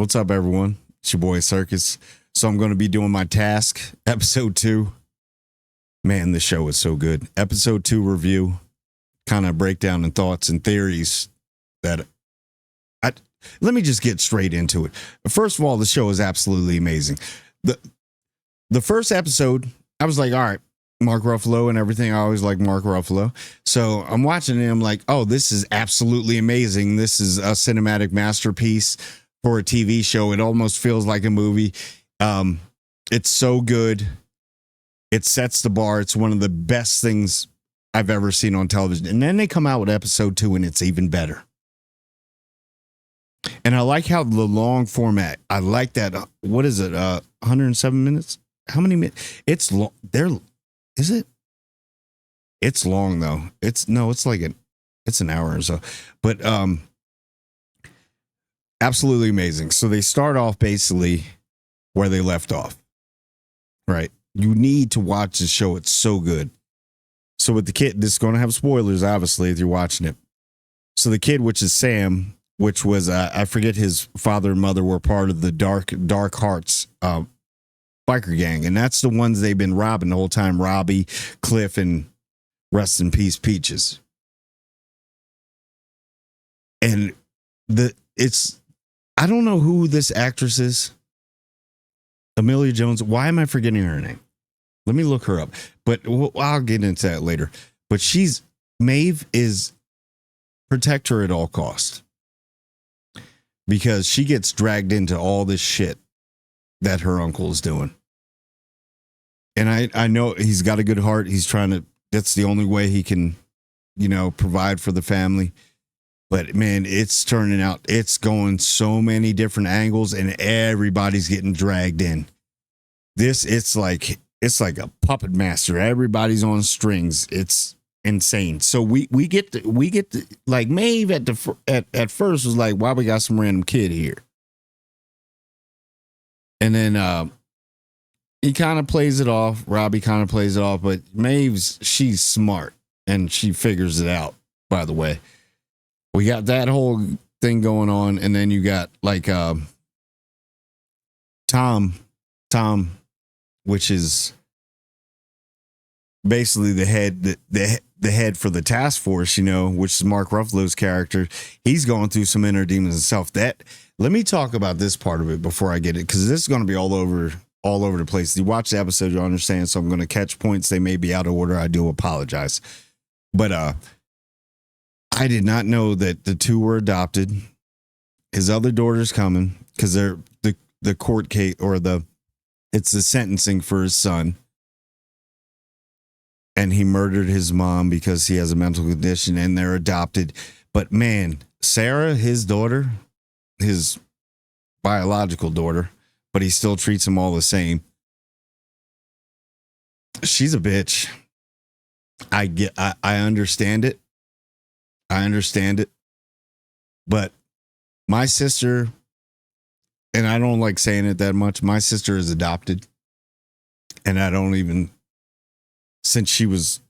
What's up, everyone? It's your boy Circus. So I'm going to be doing my task, episode 2. Man, this show is so good. Episode 2 review, kind of breakdown and thoughts and theories that let me just get straight into it. First of all, the show is absolutely amazing. The first episode, I was like, all right, Mark Ruffalo and everything. I always like Mark Ruffalo. So I'm watching it. I'm like, oh, this is absolutely amazing. This is a cinematic masterpiece for a TV show. It almost feels like a movie. It's so good. It sets the bar. It's one of the best things I've ever seen on television. And then they come out with episode 2 and it's even better. And I like how the long format, I like that. What is it? 107 minutes? How many minutes? It's long. Is it? It's long though. It's an hour or so, but, absolutely amazing. So they start off basically where they left off, right? You need to watch the show. It's so good. So with the kid, this is going to have spoilers, obviously, if you're watching it. So the kid, which is Sam, which was, I forget his father and mother were part of the Dark Hearts biker gang. And that's the ones they've been robbing the whole time. Robbie, Cliff, and rest in peace, Peaches. And I don't know who this actress is. Amelia Jones. Why am I forgetting her name? Let me look her up. But I'll get into that later. But Mave is protect her at all costs. Because she gets dragged into all this shit that her uncle is doing. And I know he's got a good heart. He's trying to, that's the only way he can, provide for the family. But man, it's turning out, it's going so many different angles and everybody's getting dragged in. It's like a puppet master. Everybody's on strings. It's insane. So we get to like Mave at first was like, why we got some random kid here? And then he kind of plays it off. Robbie kind of plays it off, but she's smart and she figures it out, by the way. We got that whole thing going on, and then you got like Tom, which is basically the head for the task force, which is Mark Ruffalo's character. He's going through some inner demons himself. Let me talk about this part of it before I get it, because this is going to be all over the place. You watch the episode, you'll understand. So I'm going to catch points. They may be out of order. I do apologize, but I did not know that the two were adopted. His other daughter's coming because they're the court case it's the sentencing for his son. And he murdered his mom because he has a mental condition and they're adopted. But man, Sarah, his daughter, his biological daughter, but he still treats them all the same. She's a bitch. I understand it. But my sister, and I don't like saying it that much, my sister is adopted. And I don't even, since she was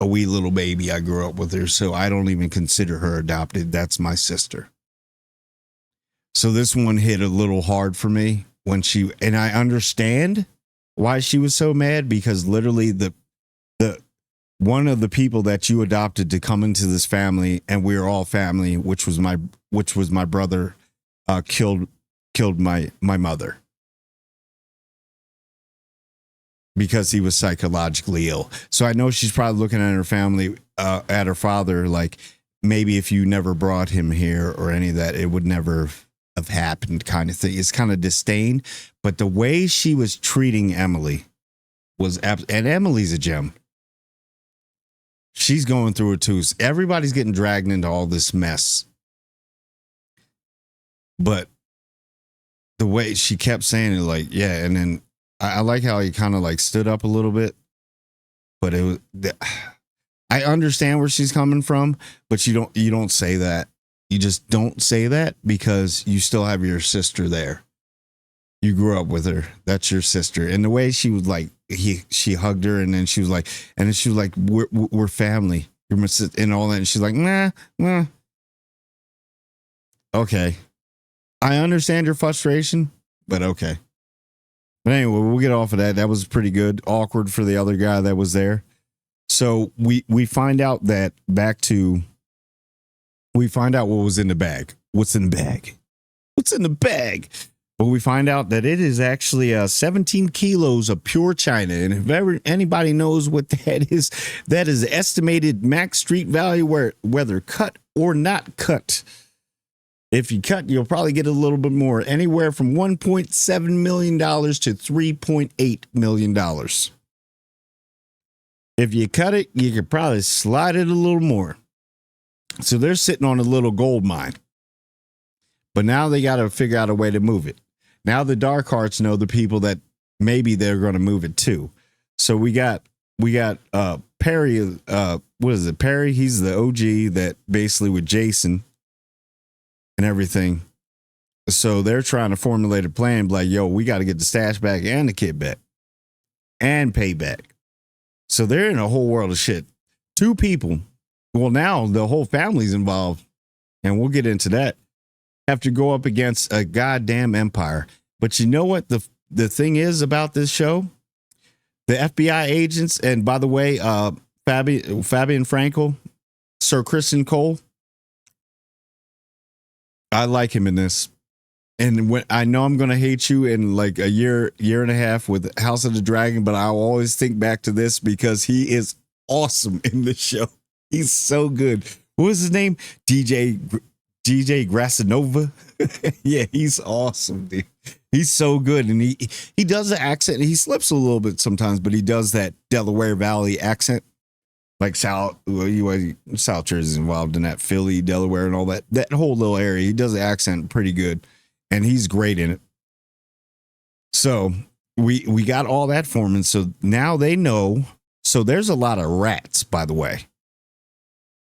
a wee little baby, I grew up with her. So I don't even consider her adopted. That's my sister. So this one hit a little hard for me and I understand why she was so mad, because literally the one of the people that you adopted to come into this family, and we're all family, which was my brother, killed my mother because he was psychologically ill. So I know she's probably looking at her family, at her father, like maybe if you never brought him here or any of that, it would never have happened, kind of thing. It's kind of disdain, but the way she was treating Emily was and Emily's a gem. She's going through it too. Everybody's getting dragged into all this mess. But the way she kept saying it, like, yeah. And then I like how he kind of like stood up a little bit, but I understand where she's coming from, but you don't say that. You just don't say that because you still have your sister there. You grew up with her. That's your sister. And the way she was like, she hugged her, and then she was like, we're family. You're my sister, and all that. And she's like, nah. Okay. I understand your frustration, but okay. But anyway, we'll get off of that. That was pretty good. Awkward for the other guy that was there. So we find out that we find out what was in the bag. What's in the bag? What's in the bag? But we find out that it is actually 17 kilos of pure China. And if anybody knows what that is estimated max street value, whether cut or not cut. If you cut, you'll probably get a little bit more, anywhere from $1.7 million to $3.8 million. If you cut it, you could probably slide it a little more. So they're sitting on a little gold mine. But now they got to figure out a way to move it. Now the Dark Hearts know the people that maybe they're going to move it to. So we got Perry. What is it? Perry. He's the OG that basically with Jason and everything. So they're trying to formulate a plan. Like, yo, we got to get the stash back and the kid back and pay back. So they're in a whole world of shit. Two people. Well, now the whole family's involved, and we'll get into that. Have to go up against a goddamn empire. But you know what the thing is about this show? The FBI agents, and by the way, Fabian Frankel, Sir Kristen Cole, I like him in this. And when I know I'm gonna hate you in like a year and a half with House of the Dragon, but I always think back to this because he is awesome in this show. He's so good. What was his name? DJ Grasanova. Yeah, he's awesome, dude. He's so good, and he does the accent. He slips a little bit sometimes, but he does that Delaware Valley accent, like South Jersey's involved in that, Philly, Delaware, and all that whole little area. He does the accent pretty good, and he's great in it. So we got all that for him, and so now they know. So there's a lot of rats, by the way.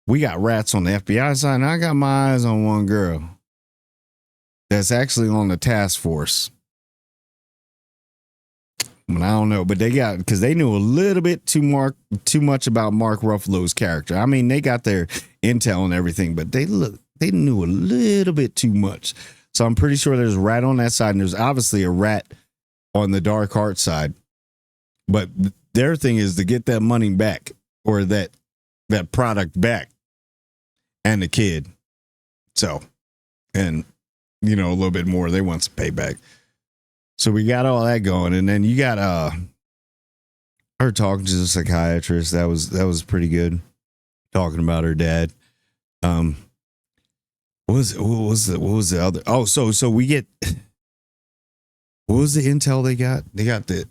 We got rats on the FBI side, and I got my eyes on one girl that's actually on the task force. But I don't know, but they got, because they knew a little bit too much about Mark Ruffalo's character. I mean, they got their intel and everything, but they knew a little bit too much. So I'm pretty sure there's a rat on that side, and there's obviously a rat on the Dark Heart side. But their thing is to get that money back, or that product back, and the kid. So, and a little bit more. They want some payback. So we got all that going, and then you got her talking to the psychiatrist. That was pretty good. Talking about her dad. What was the other? Oh, so we get, what was the intel they got? They got the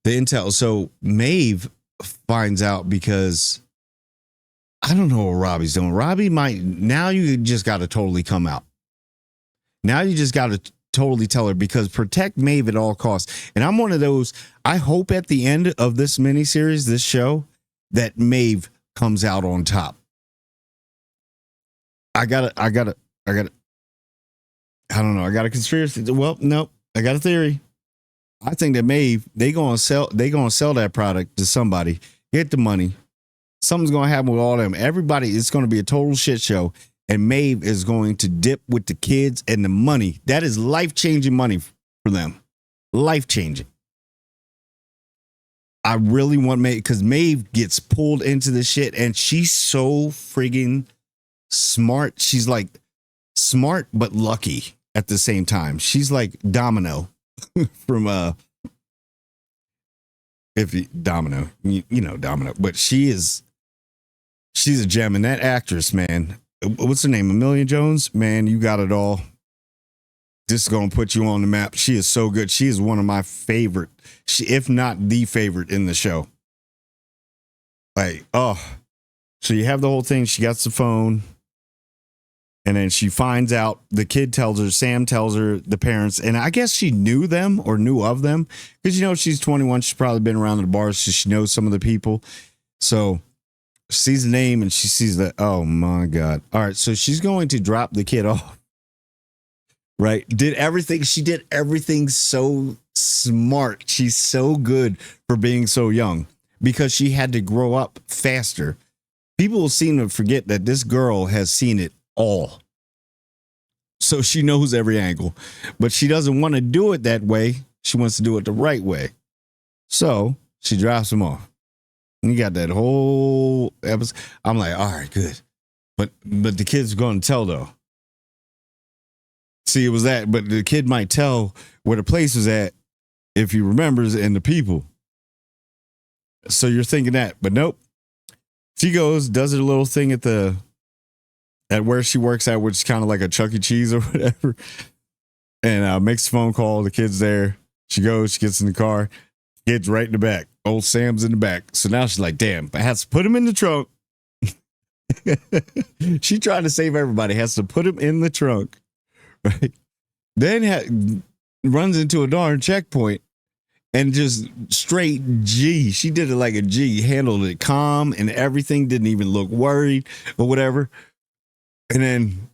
intel. So Mave finds out because I don't know what Robbie's doing. Robbie might, now you just got to totally come out. Now you just got to totally tell her, because protect Mave at all costs. And I'm one of those, I hope at the end of this miniseries, this show, that Mave comes out on top. I got I don't know. I got a conspiracy. Well, no, I got a theory. I think that Mave, they gonna sell that product to somebody, get the money. Something's gonna happen with all them. Everybody, it's gonna be a total shit show. And Mave is going to dip with the kids and the money. That is life-changing money for them. Life-changing. I really want Mave, because Mave gets pulled into the shit, and she's so friggin' smart. She's like smart but lucky at the same time. She's like Domino from Domino, you know Domino, but she's a gem. And that actress, man, what's her name? Amelia Jones, man, you got it all. This is going to put you on the map. She is so good. She is one of my favorite, if not the favorite in the show. Like, oh, so you have the whole thing. She gets the phone, and then she finds out, the kid tells her, Sam tells her, the parents, and I guess she knew them or knew of them, because, she's 21. She's probably been around the bars, so she knows some of the people. So she sees the name, and she sees that, oh my God. All right, so she's going to drop the kid off. Right? She did everything so smart. She's so good for being so young, because she had to grow up faster. People seem to forget that this girl has seen it all. So she knows every angle, but she doesn't want to do it that way. She wants to do it the right way. So she drops him off. And you got that whole episode. I'm like, all right, good. But the kid's going to tell, though. See, it was that, but the kid might tell where the place is at if he remembers and the people. So you're thinking that, but nope. She goes, does her little thing at where she works at, which is kind of like a Chuck E. Cheese or whatever, and makes a phone call. The kid's there. She goes, she gets in the car. Kid's right in the back. Old Sam's in the back. So now she's like, damn, I have to put him in the trunk. She tried to save everybody, has to put him in the trunk. Right. Then runs into a darn checkpoint and just straight G. She did it like a G, handled it calm and everything, didn't even look worried or whatever. And then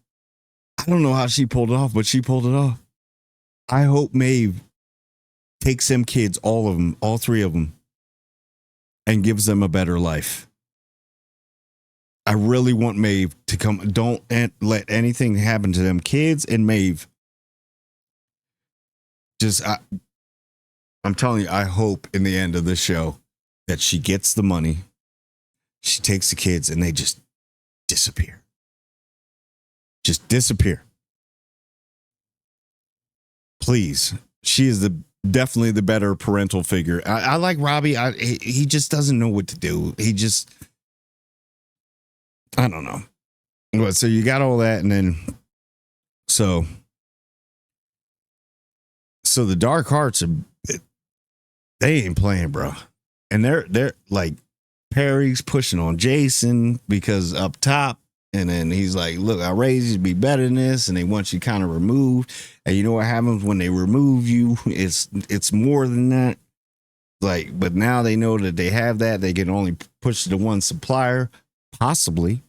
I don't know how she pulled it off, but she pulled it off. I hope Mave takes them kids, all of them, all three of them, and gives them a better life. I really want Mave to come. Don't let anything happen to them kids and Mave. I'm telling you, I hope in the end of the show that she gets the money, she takes the kids, and they just disappear. Just disappear. Please. She is definitely the better parental figure. I like Robbie. He just doesn't know what to do. I don't know. So you got all that, and then so the Dark Hearts they ain't playing, bro. And they're like, Perry's pushing on Jason because up top, and then he's like, look, I raised you to be better than this, and they want you kind of removed. And you know what happens when they remove you? It's more than that. Like, but now they know that they have that. They can only push the one supplier. Possibly.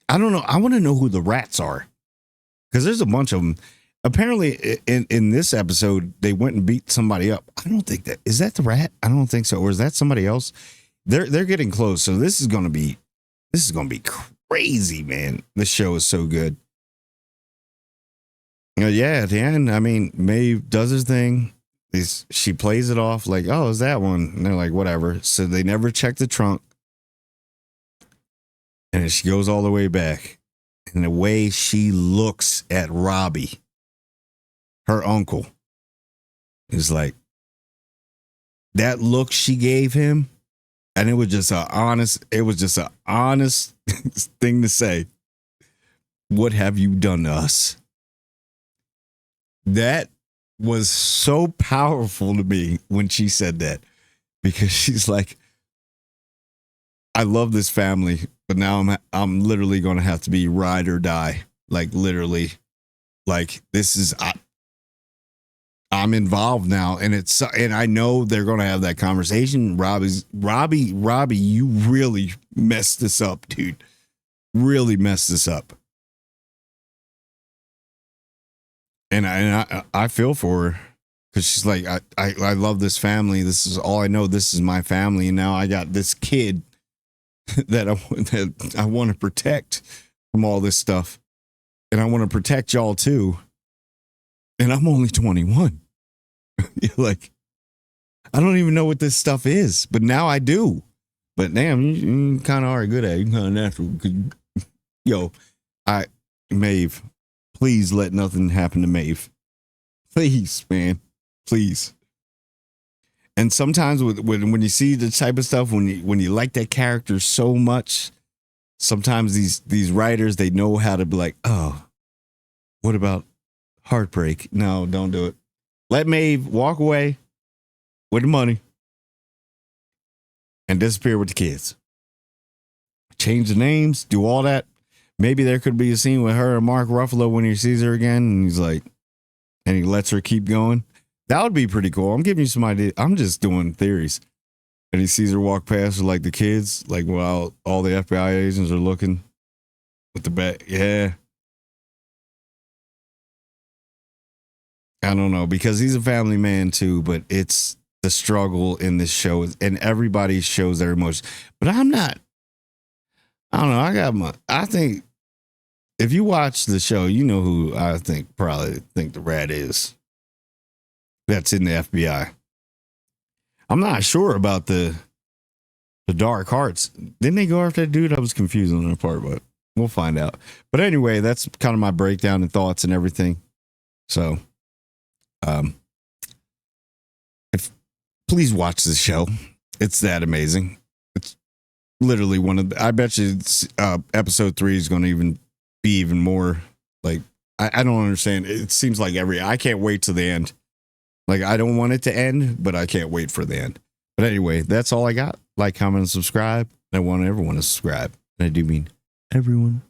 I don't know. I want to know who the rats are, because there's a bunch of them. Apparently, in this episode, they went and beat somebody up. I don't think that is that the rat. I don't think so. Or is that somebody else? They're getting close. So this is gonna be crazy, man. This show is so good. Yeah, at the end, I mean, Maeve does his thing. She plays it off like, oh, is that one? And they're like, whatever. So they never check the trunk. And she goes all the way back. And the way she looks at Robbie, her uncle, is like, that look she gave him. And it was just an honest thing to say. What have you done to us? That was so powerful to me when she said that, because she's like, I love this family, but now I'm literally going to have to be ride or die. Like, literally, like, this is, I'm involved now, and I know they're going to have that conversation. Robbie, you really messed this up, dude. Really messed this up. And I feel for her, because she's like, I love this family. This is all I know. This is my family. And now I got this kid that I want to protect from all this stuff. And I want to protect y'all too. And I'm only 21. You're like, I don't even know what this stuff is, but now I do. But damn, you kind of are good at it. You're kind of natural. Yo, Mave, please let nothing happen to Mave. Please, man. Please. And sometimes when you see the type of stuff, when you like that character so much, sometimes these writers, they know how to be like, oh, what about heartbreak? No, don't do it. Let Mave walk away with the money and disappear with the kids. Change the names, do all that. Maybe there could be a scene with her and Mark Ruffalo when he sees her again, and he's like, and he lets her keep going. That would be pretty cool. I'm giving you some ideas. I'm just doing theories. And he sees her walk past with like the kids, like while all the FBI agents are looking with the bat. Yeah. I don't know, because he's a family man too, but it's the struggle in this show, and everybody shows their emotions. But I'm not. I don't know. I think if you watch the show, you know who I probably think the rat is. That's in the FBI. I'm not sure about the Dark Hearts. Didn't they go after that dude? I was confused on that part, but we'll find out. But anyway, that's kind of my breakdown and thoughts and everything. So, please watch the show. It's that amazing. It's literally one of I bet you episode 3 is going to be even more like, I don't understand. It seems like I can't wait to the end. Like, I don't want it to end, but I can't wait for the end. But anyway, that's all I got. Like, comment, and subscribe. I want everyone to subscribe. And I do mean everyone.